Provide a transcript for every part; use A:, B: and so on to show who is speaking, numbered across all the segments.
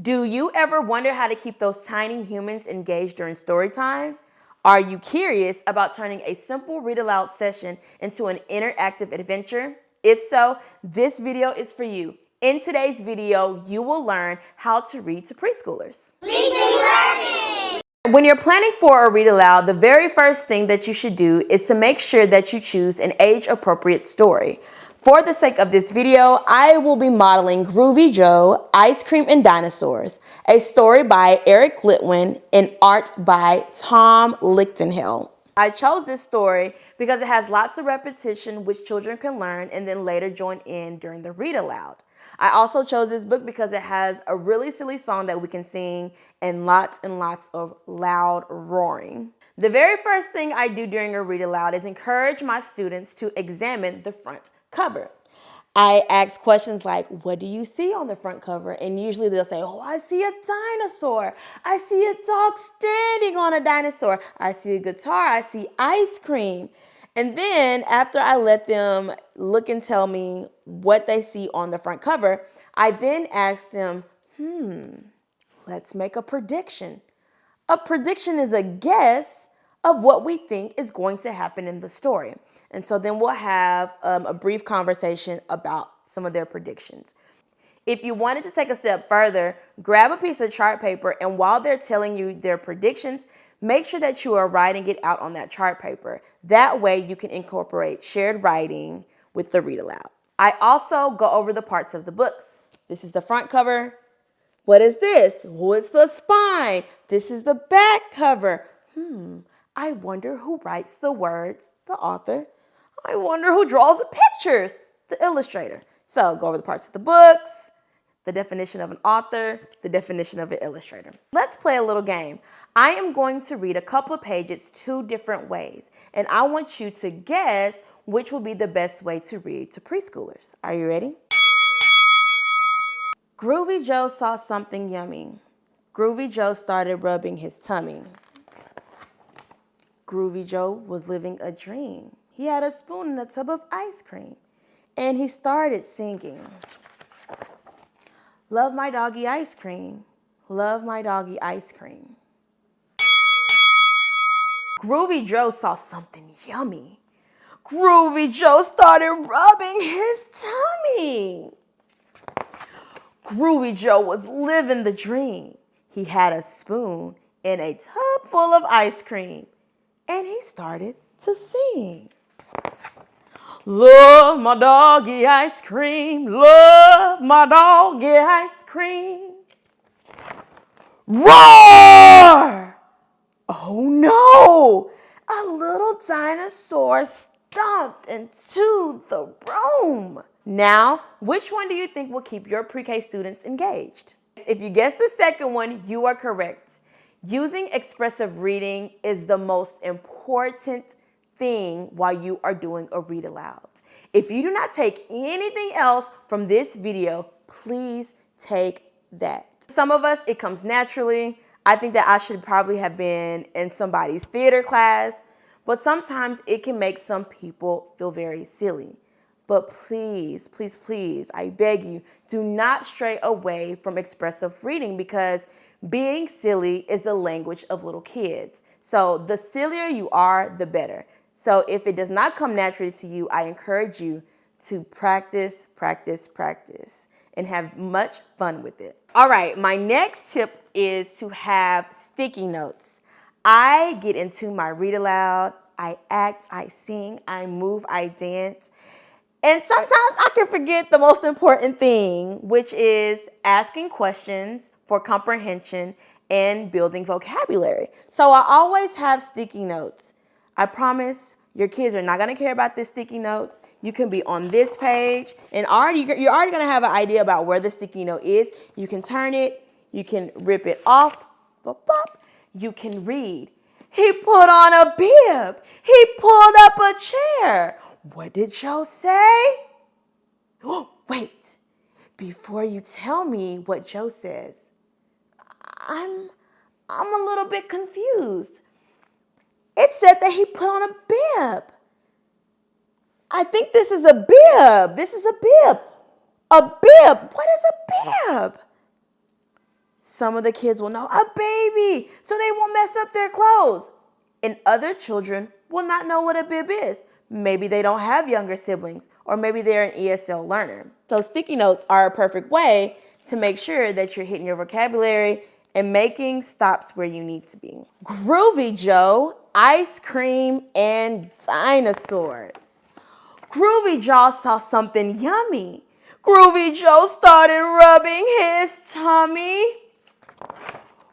A: Do you ever wonder how to keep those tiny humans engaged during story time? Are you curious about turning a simple read aloud session into an interactive adventure? If so, this video is for you. In today's video, you will learn how to read to preschoolers. When you're planning for a read aloud, the very first thing that you should do is to make sure that you choose an age-appropriate story. For the sake of this video, I will be modeling Groovy Joe, Ice Cream and Dinosaurs, a story by Eric Litwin and art by Tom Lichtenhell. I chose this story because it has lots of repetition which children can learn and then later join in during the read aloud. I also chose this book because it has a really silly song that we can sing and lots of loud roaring. The very first thing I do during a read aloud is encourage my students to examine the front cover. I ask questions like, what do you see on the front cover? And usually they'll say, oh, I see a dinosaur. I see a dog standing on a dinosaur. I see a guitar. I see ice cream. And then after I let them look and tell me what they see on the front cover, I then ask them, let's make a prediction. A prediction is a guess of what we think is going to happen in the story. And so then we'll have a brief conversation about some of their predictions. If you wanted to take a step further, grab a piece of chart paper, and while they're telling you their predictions, make sure that you are writing it out on that chart paper. That way you can incorporate shared writing with the read aloud. I also go over the parts of the books. This is the front cover. What is this? What's the spine? This is the back cover. I wonder who writes the words, the author. I wonder who draws the pictures, the illustrator. So go over the parts of the books, the definition of an author, the definition of an illustrator. Let's play a little game. I am going to read a couple of pages 2 different ways, and I want you to guess which will be the best way to read to preschoolers. Are you ready? Groovy Joe saw something yummy. Groovy Joe started rubbing his tummy. Groovy Joe was living a dream. He had a spoon and a tub of ice cream, and he started singing. Love my doggy ice cream. Love my doggy ice cream. Groovy Joe saw something yummy. Groovy Joe started rubbing his tummy. Groovy Joe was living the dream. He had a spoon and a tub full of ice cream, and he started to sing. Love my doggy ice cream. Love my doggy ice cream. Roar! Oh no! A little dinosaur stomped into the room. Now, which one do you think will keep your pre-K students engaged? If you guessed the second one, you are correct. Using expressive reading is the most important thing while you are doing a read aloud. If you do not take anything else from this video, please take that. Some of us, it comes naturally. I think that I should probably have been in somebody's theater class, but sometimes it can make some people feel very silly. But please, please, please, I beg you, do not stray away from expressive reading because being silly is the language of little kids. So the sillier you are, the better. So if it does not come naturally to you, I encourage you to practice, practice, practice, and have much fun with it. All right, my next tip is to have sticky notes. I get into my read aloud, I act, I sing, I move, I dance. And sometimes I can forget the most important thing, which is asking questions for comprehension and building vocabulary. So I always have sticky notes. I promise your kids are not going to care about the sticky notes. You can be on this page and you're already going to have an idea about where the sticky note is. You can turn it. You can rip it off. Bop, bop. You can read. He put on a bib. He pulled up a chair. What did Joe say? Oh, wait. Before you tell me what Joe says, I'm a little bit confused. It said that he put on a bib. I think this is a bib. This is a bib. A bib. What is a bib? Some of the kids will know a baby, so they won't mess up their clothes. And other children will not know what a bib is. Maybe they don't have younger siblings, or maybe they're an ESL learner. So sticky notes are a perfect way to make sure that you're hitting your vocabulary and making stops where you need to be. Groovy Joe, ice cream, and dinosaurs. Groovy Joe saw something yummy. Groovy Joe started rubbing his tummy.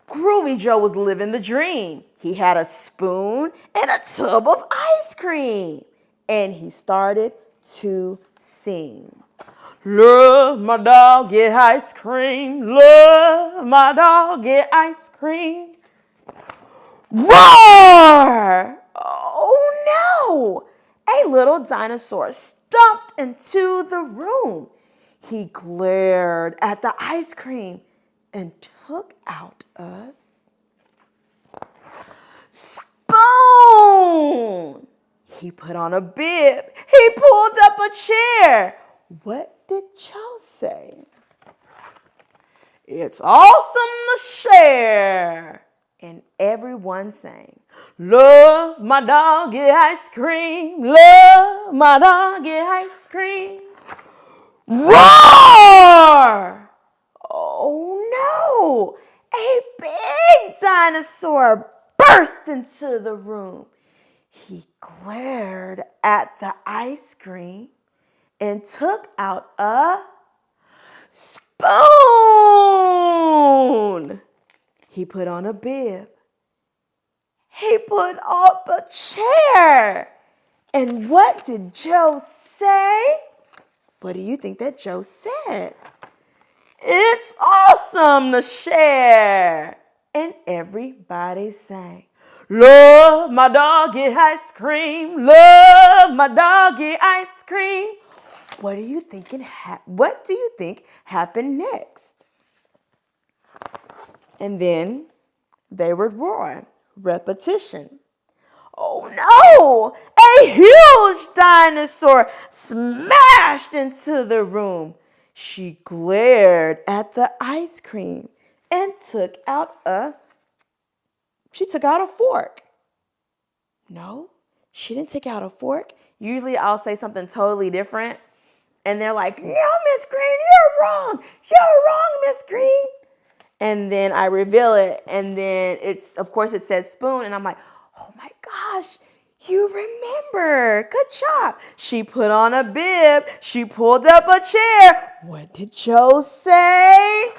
A: Groovy Joe was living the dream. He had a spoon and a tub of ice cream. And he started to sing. Love my dog, get ice cream. Love my dog, get ice cream. Roar! Oh no! A little dinosaur stomped into the room. He glared at the ice cream and took out a spoon. He put on a bib. He pulled up a chair. What did Joe say? It's awesome to share. And everyone sang, love my dog, get ice cream. Love my dog, get ice cream. Roar! Oh no! A big dinosaur burst into the room. He glared at the ice cream and took out a spoon. He put on a bib. He put up a chair. And what did Joe say? What do you think that Joe said? It's awesome to share. And everybody sang, love my dog, get ice cream. Love my dog, get ice cream. What do you think happened next? And then they would roar. Repetition. Oh no! A huge dinosaur smashed into the room. She glared at the ice cream and took out a fork. No, she didn't take out a fork. Usually I'll say something totally different. And they're like, no, Miss Green, you're wrong. You're wrong, Miss Green. And then I reveal it. And then of course it says spoon. And I'm like, oh my gosh, you remember. Good job. She put on a bib. She pulled up a chair. What did Joe say?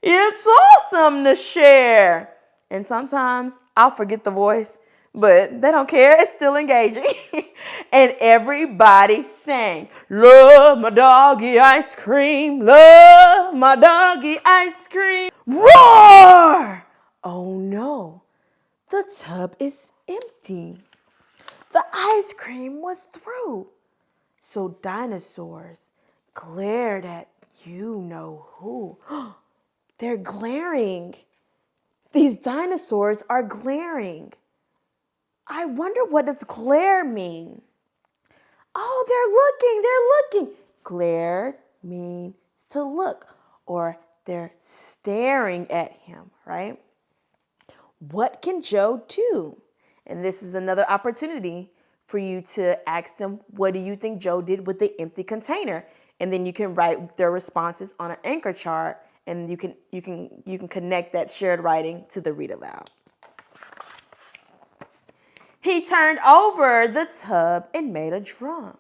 A: It's awesome to share. And sometimes I'll forget the voice, but they don't care. It's still engaging. And everybody sang, love my doggy ice cream. Love my doggy ice cream. Roar! Oh no, the tub is empty. The ice cream was through. So dinosaurs glared at you know who. They're glaring. These dinosaurs are glaring. I wonder what does glare mean? Oh, they're looking. Glared means to look, or they're staring at him, right? What can Joe do? And this is another opportunity for you to ask them, what do you think Joe did with the empty container? And then you can write their responses on an anchor chart, and you can connect that shared writing to the read aloud. He turned over the tub and made a drum.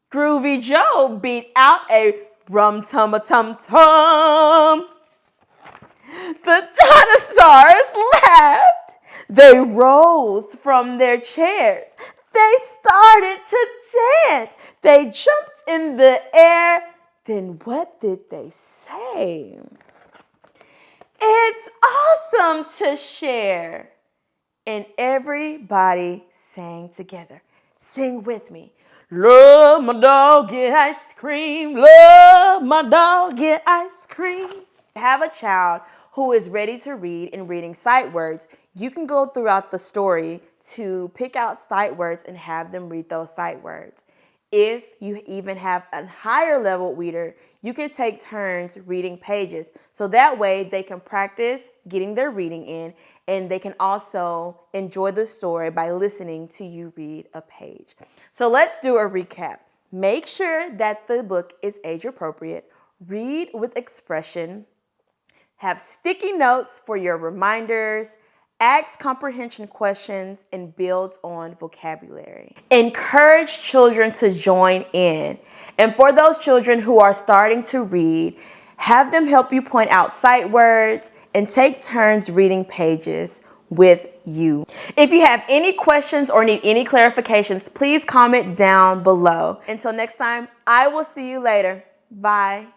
A: Groovy Joe beat out a rum-tum-a-tum-tum. The dinosaurs laughed. They rose from their chairs. They started to dance. They jumped in the air. Then what did they say? It's awesome to share. And everybody sang together. Sing with me. Love my dog, get ice cream. Love my dog, get ice cream. Have a child who is ready to read and reading sight words. You can go throughout the story to pick out sight words and have them read those sight words. If you even have a higher level reader, you can take turns reading pages. So that way they can practice getting their reading in, and they can also enjoy the story by listening to you read a page. So let's do a recap. Make sure that the book is age appropriate. Read with expression. Have sticky notes for your reminders. Ask comprehension questions and build on vocabulary. Encourage children to join in. And for those children who are starting to read, have them help you point out sight words and take turns reading pages with you. If you have any questions or need any clarifications, please comment down below. Until next time, I will see you later. Bye.